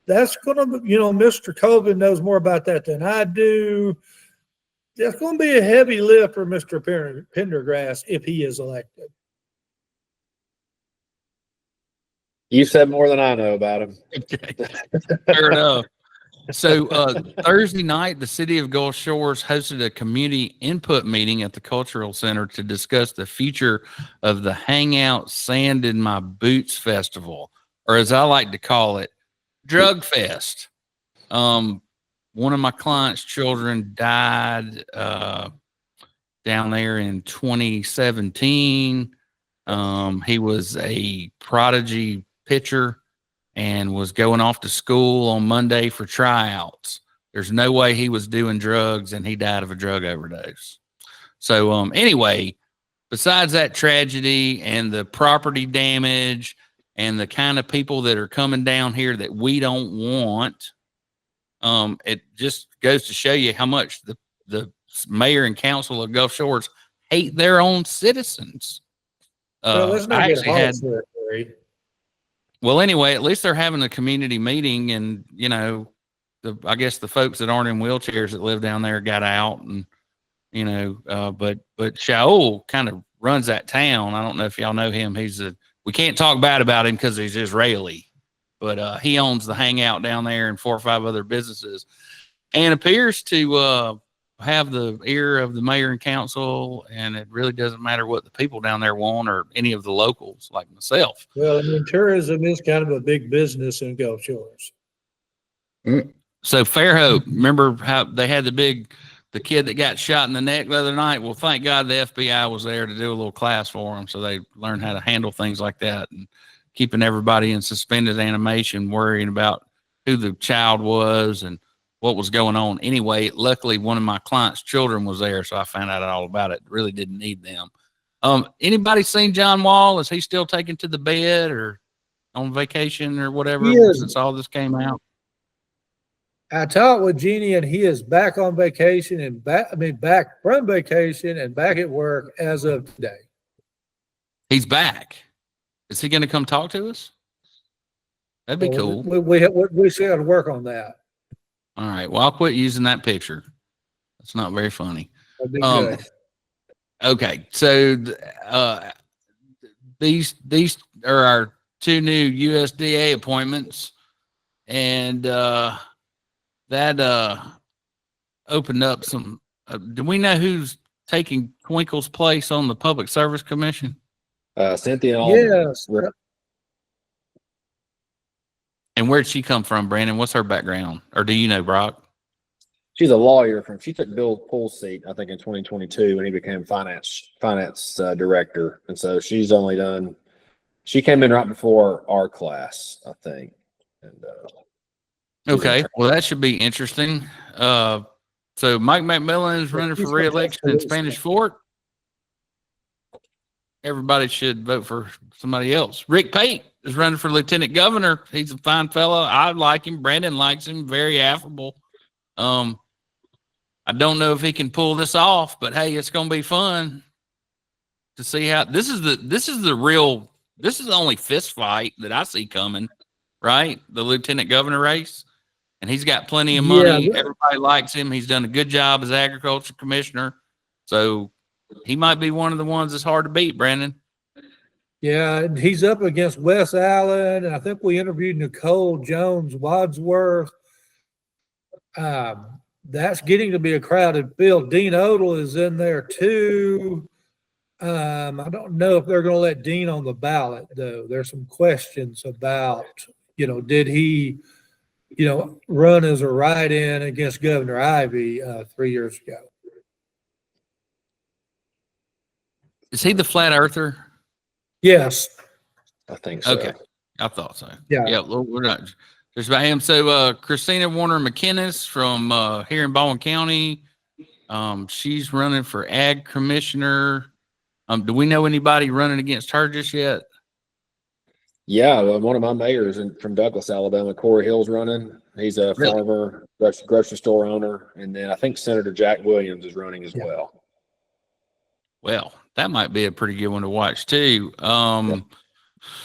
That's going to, Mr. Coven knows more about that than I do. That's going to be a heavy lift for Mr. Pendergrass if he is elected. You said more than I know about him. Okay. Fair enough. So Thursday night, the city of Gulf Shores hosted a community input meeting at the Cultural Center to discuss the future of the Hangout Sand in My Boots Festival, or as I like to call it, Drug Fest. One of my clients' children died down there in 2017. He was a prodigy pitcher and was going off to school on Monday for tryouts. There's no way he was doing drugs, and he died of a drug overdose. So anyway, besides that tragedy and the property damage and the kind of people that are coming down here that we don't want, it just goes to show you how much the mayor and council of Gulf Shores hate their own citizens. Let's not I get actually hard for it, Barry. Well, anyway, at least they're having a community meeting, and I guess the folks that aren't in wheelchairs that live down there got out, and but Shaul kind of runs that town. I don't know if y'all know him. We can't talk bad about him because he's Israeli, but he owns the Hangout down there and 4 or 5 other businesses, and appears to have the ear of the mayor and council, and it really doesn't matter what the people down there want or any of the locals like myself. Well, tourism is kind of a big business in Gulf Shores. So Fairhope, remember how they had the kid that got shot in the neck the other night? Well, thank God the FBI was there to do a little class for them, so they learned how to handle things like that, and keeping everybody in suspended animation, worrying about who the child was and what was going on. Anyway, luckily one of my clients' children was there, so I found out all about it. Really didn't need them. Anybody seen John Wall? Is he still taken to the bed or on vacation or whatever since all this came out? I talked with Jeannie, and he is back on vacation and back from vacation and back at work as of today. He's back. Is he going to come talk to us? That'd be cool. We still got to work on that. All right. Well, I'll quit using that picture. That's not very funny. That'd be good. Okay. So these are our two new USDA appointments, and that opened up some. Do we know who's taking Twinkle's place on the Public Service Commission? Cynthia Alden. Yes. And where'd she come from, Brandon? What's her background? Or do you know, Brock? She's a lawyer she took Bill Pool's seat, I think, in 2022 when he became finance director. And so she came in right before our class, I think. And okay. Well, that should be interesting. So Mike McMillan is running for re-election in Spanish Fort. Everybody should vote for somebody else. Rick Pate is running for lieutenant governor. He's a fine fellow. I like him. Brandon likes him. Very affable. I don't know if he can pull this off, but hey, it's going to be fun to see how this is the only fist fight that I see coming, right? The lieutenant governor race. And he's got plenty of money. Yeah. Everybody likes him. He's done a good job as agriculture commissioner. So he might be one of the ones that's hard to beat, Brandon. Yeah, he's up against Wes Allen, and I think we interviewed Nicole Jones Wadsworth. That's getting to be a crowded field. Dean Odle is in there too. I don't know if they're going to let Dean on the ballot, though. There's some questions about, did he, run as a write-in against Governor Ivey 3 years ago. Is he the flat earther? Yes. I think so. Okay. I thought so. Yeah. Yeah. We're not just about him. So, Christina Warner McInnes from here in Baldwin County. She's running for ag commissioner. Do we know anybody running against her just yet? Yeah. One of my mayors from Douglas, Alabama, Corey Hill's running. He's a farmer, grocery store owner. And then I think Senator Jack Williams is running as well. Well, that might be a pretty good one to watch too.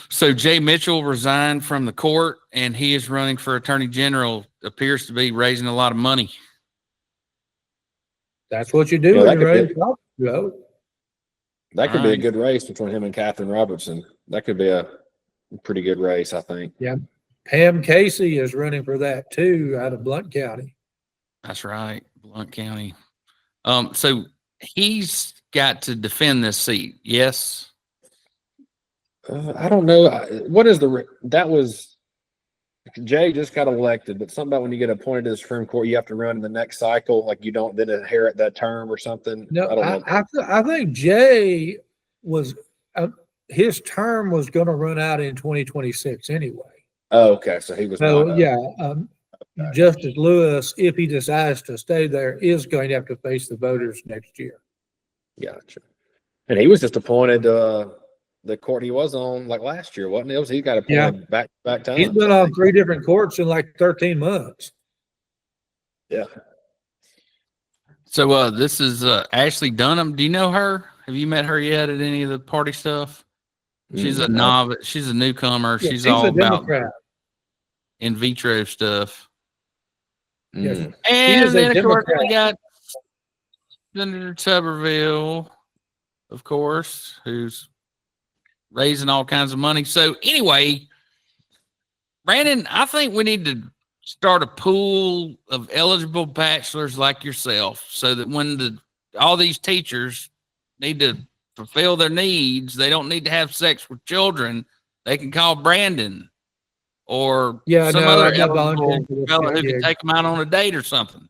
So Jay Mitchell resigned from the court, and he is running for attorney general. Appears to be raising a lot of money. That's what you do. That could be a good race between him and Catherine Robertson. That could be a pretty good race, I think. Yeah. Pam Casey is running for that too, out of Blount County. That's right, Blount County. So he's got to defend this seat. Yes. I don't know. What is that was Jay just got elected, but something about when you get appointed to the Supreme Court, you have to run in the next cycle. Like you don't then inherit that term or something. No, I think Jay was, his term was going to run out in 2026 anyway. Oh, okay. So he was. Justice Lewis, if he decides to stay there, is going to have to face the voters next year. Gotcha. And he was just appointed the court he was on like last year, wasn't it? He got appointed back time. He's been on 3 different courts in like 13 months. Yeah. So this is Ashley Dunham. Do you know her? Have you met her yet at any of the party stuff? She's a novice. She's a newcomer. Yeah, she's all about Democrat. In vitro stuff. Yes. And then, of course, we got Senator Tuberville, of course, who's raising all kinds of money. So anyway, Brandon, I think we need to start a pool of eligible bachelors like yourself so that when all these teachers need to fulfill their needs, they don't need to have sex with children. They can call Brandon or Yeah, some no, other I'm not eligible volunteering for this fella who gig. can take them out on a date or something.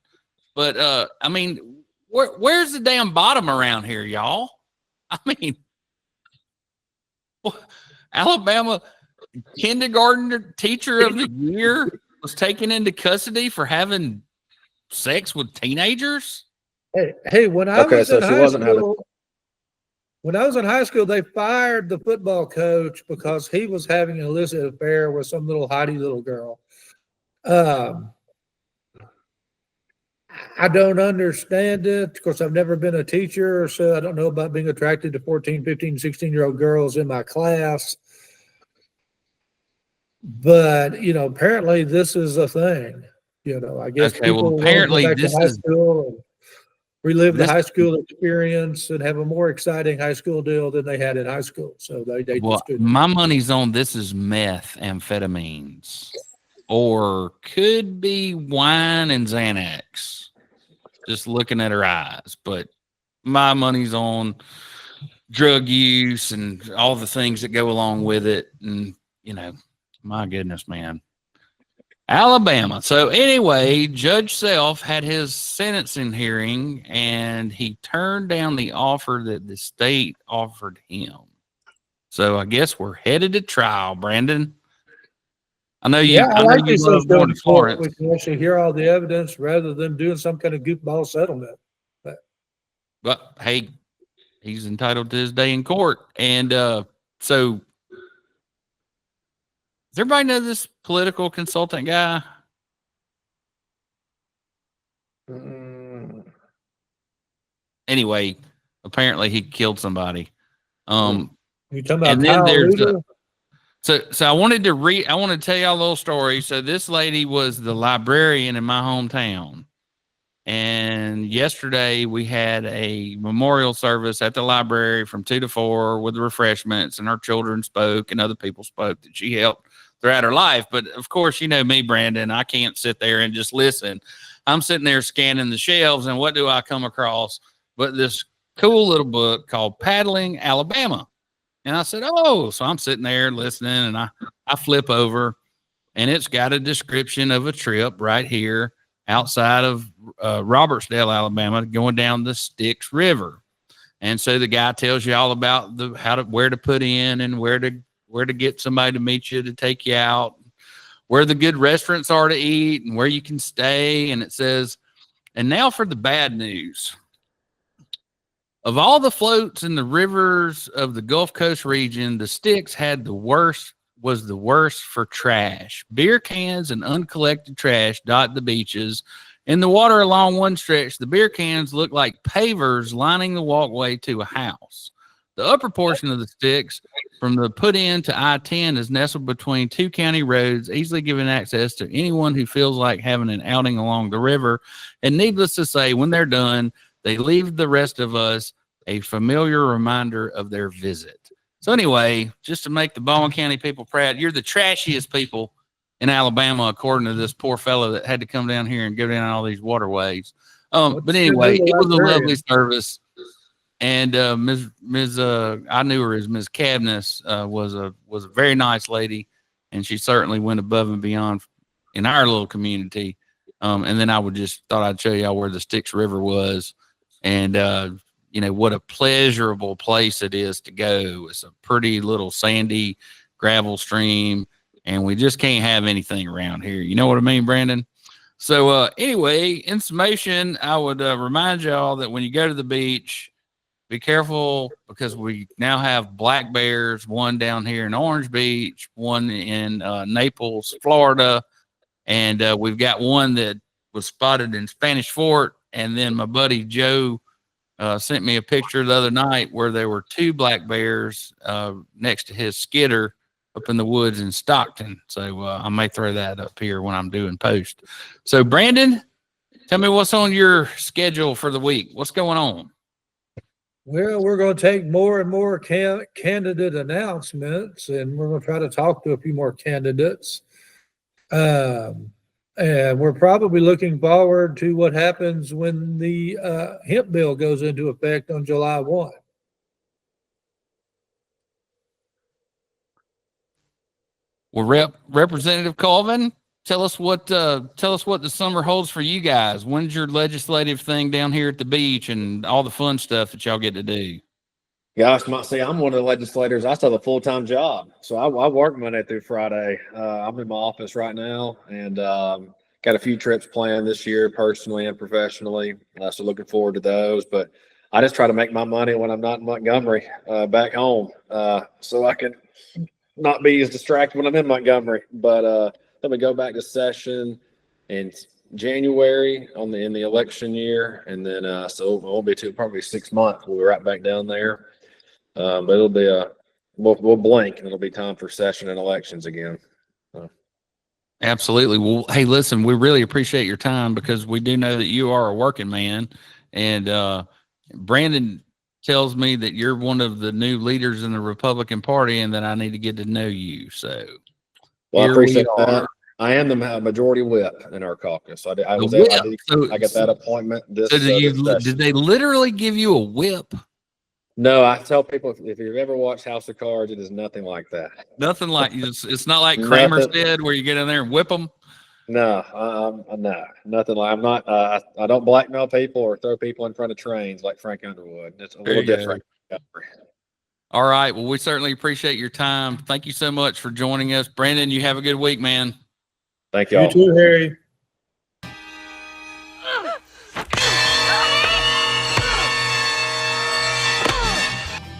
But I mean, where's the damn bottom around here, y'all? I mean, Alabama kindergarten teacher of the year was taken into custody for having sex with teenagers. Hey, when I Okay, was so in she high wasn't having. school, they fired the football coach because he was having an illicit affair with some little hottie little girl. I don't understand it. Of course, I've never been a teacher, so I don't know about being attracted to 14, 15, 16-year-old girls in my class. But, apparently this is a thing. I guess Okay, well, people want to go apparently back to high school and relive the this. high school experience and have a more exciting high school deal than they had in high school. So they Well, just couldn't. my money's on this is methamphetamines, or could be wine and Xanax. Just looking at her eyes, but my money's on drug use and all the things that go along with it. And my goodness, man. Alabama. So anyway, Judge Self had his sentencing hearing and he turned down the offer that the state offered him. So I guess we're headed to trial, Brandon. I know you love going to Florence. We can actually hear all the evidence rather than doing some kind of goofball settlement. But hey, he's entitled to his day in court. And so does everybody know this political consultant guy? Anyway, apparently he killed somebody. You talking about and then Kyle there's Luder? So I wanted to tell y'all a little story. So this lady was the librarian in my hometown. And yesterday we had a memorial service at the library from 2 to 4 with the refreshments, and our children spoke and other people spoke that she helped throughout her life. But of course, you know me, Brandon, I can't sit there and just listen. I'm sitting there scanning the shelves, and what do I come across but this cool little book called Paddling Alabama. And I said, oh, so I'm sitting there listening, and I flip over, and it's got a description of a trip right here outside of Robertsdale, Alabama, going down the Styx River. And so the guy tells you all about where to put in and where to get somebody to meet you to take you out, where the good restaurants are to eat and where you can stay. And it says, and now for the bad news. Of all the floats in the rivers of the Gulf Coast region, the Styx was the worst for trash. Beer cans and uncollected trash dot the beaches. In the water along one stretch, the beer cans look like pavers lining the walkway to a house. The upper portion of the Styx, from the put in to I-10, is nestled between 2 county roads, easily giving access to anyone who feels like having an outing along the river. And needless to say, when they're done, they leave the rest of us a familiar reminder of their visit. So anyway, just to make the Baldwin County people proud, you're the trashiest people in Alabama, according to this poor fellow that had to come down here and go down all these waterways. But anyway, it was a lovely service. And Ms. I knew her as Ms. Cabness, was a very nice lady, and she certainly went above and beyond in our little community. And then I thought I'd show y'all where the Styx River was, and what a pleasurable place it is to go. It's a pretty little sandy gravel stream, and we just can't have anything around here. You know what I mean, Brandon? So anyway, in summation, I would remind y'all that when you go to the beach, be careful, because we now have black bears, one down here in Orange Beach, one in Naples, Florida, and we've got one that was spotted in Spanish Fort. And then my buddy Joe sent me a picture the other night where there were 2 black bears next to his skidder up in the woods in Stockton. So I may throw that up here when I'm doing post. So Brandon, tell me what's on your schedule for the week. What's going on? Well, we're going to take more and more candidate announcements, and we're going to try to talk to a few more candidates. And we're probably looking forward to what happens when the hemp bill goes into effect on July 1. Well, Representative Coven, tell us what the summer holds for you guys. When's your legislative thing down here at the beach and all the fun stuff that y'all get to do? Gosh, might say I'm one of the legislators. I still have a full-time job, so I work Monday through Friday. I'm in my office right now, and got a few trips planned this year, personally and professionally. So looking forward to those. But I just try to make my money when I'm not in Montgomery, back home, so I can not be as distracted when I'm in Montgomery. But then we go back to session in January in the election year, and then so it won't be probably 6 months. We'll be right back down there. But it'll be we'll blink and it'll be time for session and elections again. Absolutely. Well, hey, listen, we really appreciate your time because we do know that you are a working man, and Brandon tells me that you're one of the new leaders in the Republican Party and that I need to get to know you. So, Well, I appreciate we that. I am the majority whip in our caucus. I got that appointment. Did they literally give you a whip? No, I tell people if you've ever watched House of Cards, it is nothing like that. Nothing like it's not like Kramer said where you get in there and whip them. No, no, nothing like. I'm not. I don't blackmail people or throw people in front of trains like Frank Underwood. It's a little different. All right. Well, we certainly appreciate your time. Thank you so much for joining us, Brandon. You have a good week, man. Thank you. You too, Harry.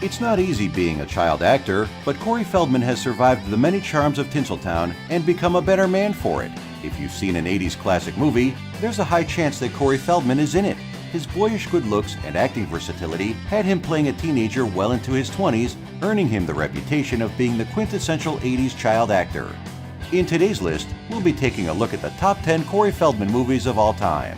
It's not easy being a child actor, but Corey Feldman has survived the many charms of Tinseltown and become a better man for it. If you've seen an 80s classic movie, there's a high chance that Corey Feldman is in it. His boyish good looks and acting versatility had him playing a teenager well into his 20s, earning him the reputation of being the quintessential 80s child actor. In today's list, we'll be taking a look at the top 10 Corey Feldman movies of all time.